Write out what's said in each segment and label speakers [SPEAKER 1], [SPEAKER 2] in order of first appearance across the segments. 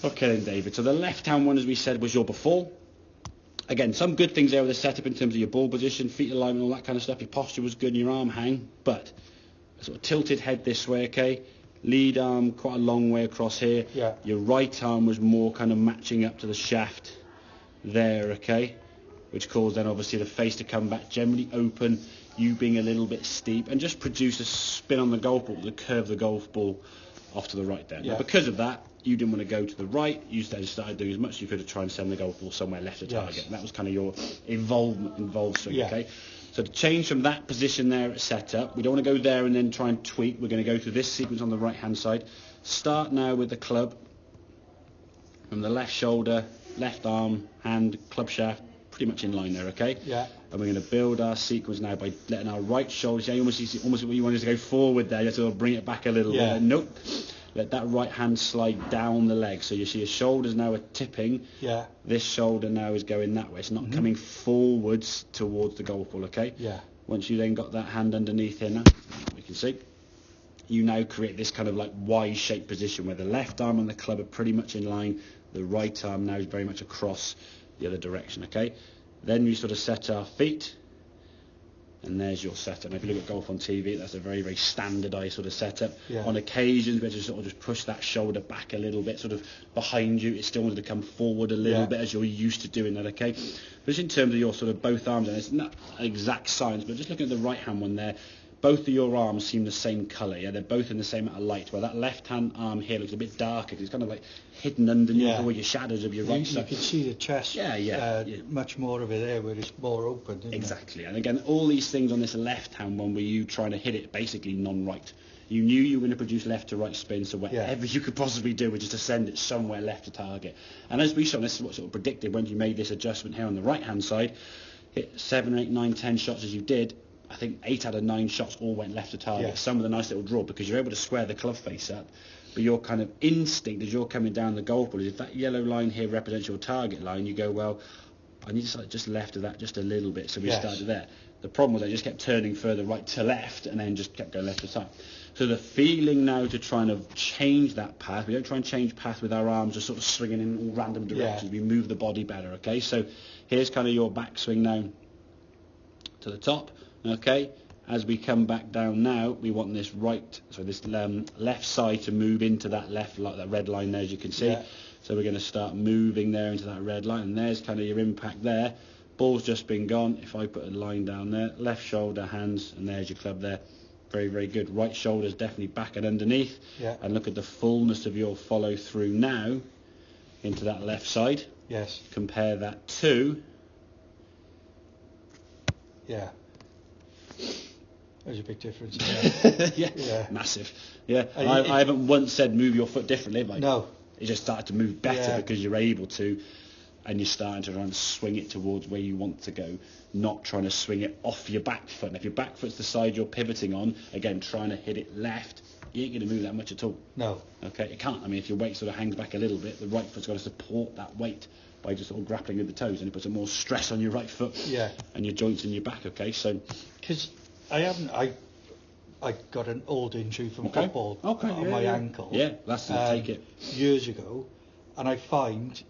[SPEAKER 1] Okay then, David. So the left-hand one, as we said, was your before. Again, some good things there with the setup in terms of your ball position, feet alignment, all that kind of stuff. Your posture was good and your arm hang, but a sort of tilted head this way, okay? Lead arm quite a long way across here.
[SPEAKER 2] Yeah.
[SPEAKER 1] Your right arm was more kind of matching up to the shaft there, okay? Which caused then obviously the face to come back generally open, you being a little bit steep, and just produce a spin on the golf ball to curve the golf ball off to the right there.
[SPEAKER 2] Yeah.
[SPEAKER 1] Now, because of that, you didn't want to go to the right. You started doing as much as you could to try and send the golf ball somewhere left of target. And that was kind of your involved swing, okay? So to change from that position there at setup, we don't want to go there and then try and tweak. We're going to go through this sequence on the right-hand side. Start now with the club from the left shoulder, left arm, hand, club shaft, pretty much in line there, okay?
[SPEAKER 2] Yeah.
[SPEAKER 1] And we're going to build our sequence now by letting our right shoulder, see, almost what you wanted to go forward there, you have to bring it back a little bit. Nope. Let that right hand slide down the leg. So you see your shoulders now are tipping.
[SPEAKER 2] Yeah.
[SPEAKER 1] This shoulder now is going that way. It's not coming forwards towards the golf ball, okay?
[SPEAKER 2] Yeah.
[SPEAKER 1] Once you then got that hand underneath here now, we can see, you now create this kind of like Y-shaped position where the left arm and the club are pretty much in line. The right arm now is very much across the other direction, okay? Then we sort of set our feet, and there's your setup. Now, if you look at golf on TV, that's a very, very standardised sort of setup.
[SPEAKER 2] Yeah.
[SPEAKER 1] On occasions, we just sort of just push that shoulder back a little bit, sort of behind you. It still wanted to come forward a little bit as you're used to doing that, okay? But just in terms of your sort of both arms, and it's not an exact science, but just looking at the right-hand one there, both of your arms seem the same colour, yeah? They're both in the same amount of light, where that left-hand arm here looks a bit darker, because it's kind of like hidden underneath all your shadows of your right
[SPEAKER 2] You
[SPEAKER 1] side.
[SPEAKER 2] can see the chest. Much more of it there, where it's more open.
[SPEAKER 1] Exactly. And again, all these things on this left-hand one, were you trying to hit it basically non-right. You knew you were going to produce left to right spin, so whatever you could possibly do was just to send it somewhere left to target. And as we saw, this is what sort of predicted when you made this adjustment here on the right-hand side, hit 7, 8, 9, 10 shots as you did. I think 8 out of 9 shots all went left to target.
[SPEAKER 2] Yeah.
[SPEAKER 1] Some with a nice little draw, because you're able to square the club face up. But your kind of instinct as you're coming down the golf ball is, if that yellow line here represents your target line, you go, well, I need to start just left of that just a little bit. So we started there. The problem was I just kept turning further right to left and then just kept going left to side. So the feeling now to try and change that path, we don't try and change path with our arms just sort of swinging in all random directions. We move the body better, okay? So here's kind of your backswing now to the top. Okay, as we come back down now, we want this left side to move into that left, like that red line there, as you can see. So we're going to start moving there into that red line, and there's kind of your impact there. Ball's just been gone. If I put a line down there, left shoulder, hands, and there's your club there. Very, very good. Right shoulder's definitely back and underneath. And look at the fullness of your follow through now into that left side. Compare that to...
[SPEAKER 2] There's a big difference.
[SPEAKER 1] Massive. I haven't once said move your foot differently, but
[SPEAKER 2] no,
[SPEAKER 1] it just started to move better because you're able to, and you're starting to try and swing it towards where you want to go, not trying to swing it off your back foot. And if your back foot's the side you're pivoting on, again, trying to hit it left, you ain't going to move that much at all.
[SPEAKER 2] No.
[SPEAKER 1] Okay, it can't. I mean, if your weight sort of hangs back a little bit, the right foot's got to support that weight by just sort of grappling with the toes, and it puts more stress on your right foot and your joints in your back, okay? So...
[SPEAKER 2] Because I got an old injury from football on my ankle.
[SPEAKER 1] That's to take it.
[SPEAKER 2] Years ago, and I find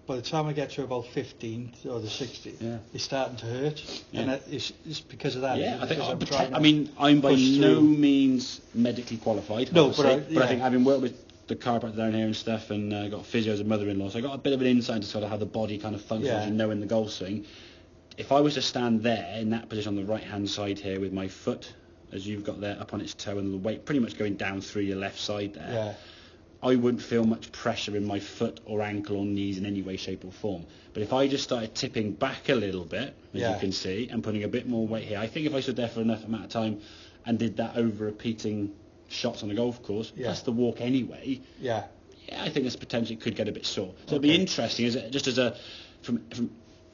[SPEAKER 2] by the time I get to about 15th or the 16th, it's starting to hurt, and it's because of that.
[SPEAKER 1] I'm by no means medically qualified.
[SPEAKER 2] No,
[SPEAKER 1] but I think having worked with the chiropractor down here and stuff, and got physio as a mother-in-law, so I got a bit of an insight into sort of how the body kind of functions, in the golf swing. If I was to stand there in that position on the right-hand side here with my foot, as you've got there, up on its toe, and the weight pretty much going down through your left side there, I wouldn't feel much pressure in my foot or ankle or knees in any way, shape or form. But if I just started tipping back a little bit, as you can see, and putting a bit more weight here, I think if I stood there for enough amount of time and did that over repeating shots on a golf course, plus the walk anyway, I think this potentially could get a bit sore. So it'd be interesting, just as from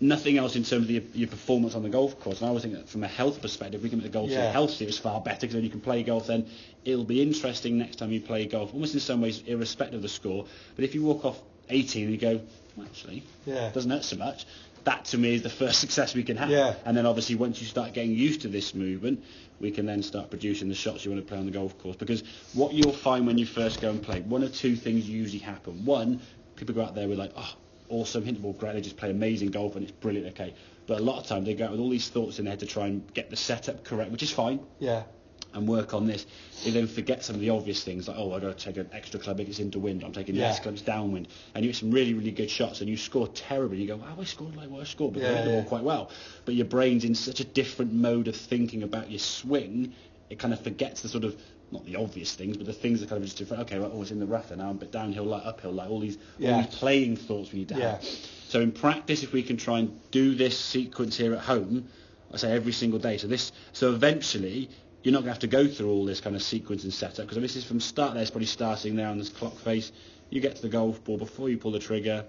[SPEAKER 1] nothing else in terms of your performance on the golf course. And I always think that from a health perspective, we can make the golf healthier is far better, because then you can play golf then. It'll be interesting next time you play golf, almost in some ways irrespective of the score. But if you walk off 18 and you go, well, actually, it doesn't hurt so much, that to me is the first success we can have. And then obviously once you start getting used to this movement, we can then start producing the shots you want to play on the golf course. Because what you'll find when you first go and play, one of two things usually happen. One, people go out there with like, oh, awesome, hit the ball great, they just play amazing golf and it's brilliant, okay. But a lot of times they go out with all these thoughts in their head to try and get the setup correct, which is fine.
[SPEAKER 2] Yeah.
[SPEAKER 1] And work on this. They then forget some of the obvious things, like, oh, I've got to take an extra club if it's into wind, I'm taking less clubs downwind, and you get some really, really good shots, and you score terribly, you go, wow, I scored like what I scored, but I hit the ball quite well. But your brain's in such a different mode of thinking about your swing, it kind of forgets the sort of, not the obvious things, but the things that kind of just different, okay, well, oh, it's in the rough, and now I'm a bit downhill, like uphill, like all these playing thoughts we need to have. So in practice, if we can try and do this sequence here at home, I say every single day, so eventually, you're not going to have to go through all this kind of sequence and setup, because this is from start there, it's probably starting there on this clock face. You get to the golf ball before you pull the trigger.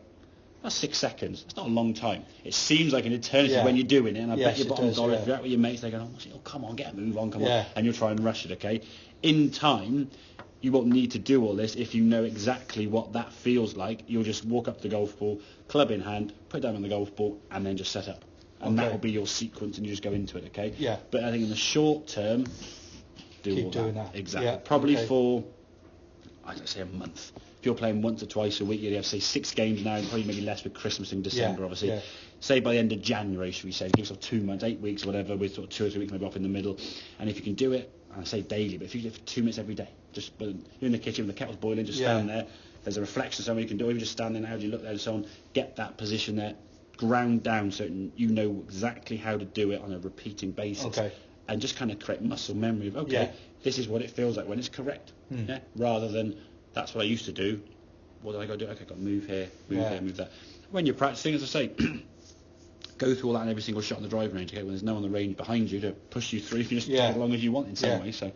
[SPEAKER 1] That's 6 seconds. That's not a long time. It seems like an eternity when you're doing it, and I bet your bottom dollar, if you're out with your mates, they're going, oh, come on, get a move on, come on, and you'll try and rush it, okay? In time, you won't need to do all this if you know exactly what that feels like. You'll just walk up to the golf ball, club in hand, put it down on the golf ball, and then just set up. And that will be your sequence, and you just go into it, okay?
[SPEAKER 2] Yeah.
[SPEAKER 1] But I think in the short term,
[SPEAKER 2] keep doing that.
[SPEAKER 1] Exactly. Yeah. Probably for, I'd say, a month. If you're playing once or twice a week, you'd have, say, 6 games now, and probably maybe less with Christmas and December, obviously. Yeah. Say by the end of January, should we say, give yourself 2 months, 8 weeks, or whatever, with sort of 2 or 3 weeks maybe off in the middle. And if you can do it, I say daily, but if you do it for 2 minutes every day, just you're in the kitchen, the kettle's boiling, just stand there. There's a reflection somewhere you can do, even just standing there, you look there and so on, get that position there, ground down so you know exactly how to do it on a repeating basis. Okay. And just kind of create muscle memory of, this is what it feels like when it's correct. Yeah? Rather than, that's what I used to do, what did I got to do? Okay, I've got to move here, move there. When you're practicing, as I say, go through all that in every single shot on the driving range, okay, when there's no one on the range behind you to push you through, you can just take as long as you want in some way. So,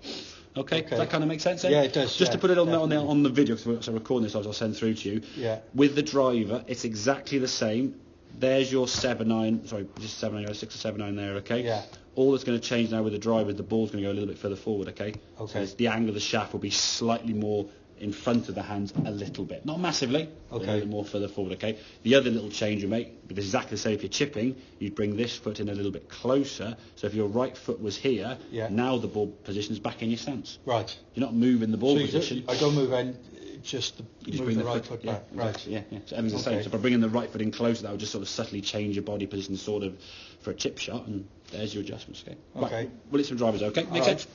[SPEAKER 1] okay, does that kind of make sense then?
[SPEAKER 2] Yeah, it does.
[SPEAKER 1] Just to put it on the video, because I'm recording this, I'll send through to you.
[SPEAKER 2] Yeah.
[SPEAKER 1] With the driver, it's exactly the same. There's your 7-9, sorry, just 7-9, 6 or 7-9 there, okay?
[SPEAKER 2] Yeah.
[SPEAKER 1] All that's going to change now with the driver is the ball's going to go a little bit further forward, okay?
[SPEAKER 2] Okay.
[SPEAKER 1] So the angle of the shaft will be slightly more in front of the hands a little bit. Not massively, a little bit more further forward, okay? The other little change you make, because exactly the same if you're chipping, you'd bring this foot in a little bit closer. So if your right foot was here, now the ball position's back in your stance.
[SPEAKER 2] Right.
[SPEAKER 1] You're not moving the ball position.
[SPEAKER 2] I don't move in, just move the right foot back.
[SPEAKER 1] Right. Yeah. So everything's the same. So by bringing the right foot in closer, that would just sort of subtly change your body position sort of for a chip shot, and there's your adjustments, okay?
[SPEAKER 2] Okay.
[SPEAKER 1] Right. We'll hit some drivers, okay? Makes sense?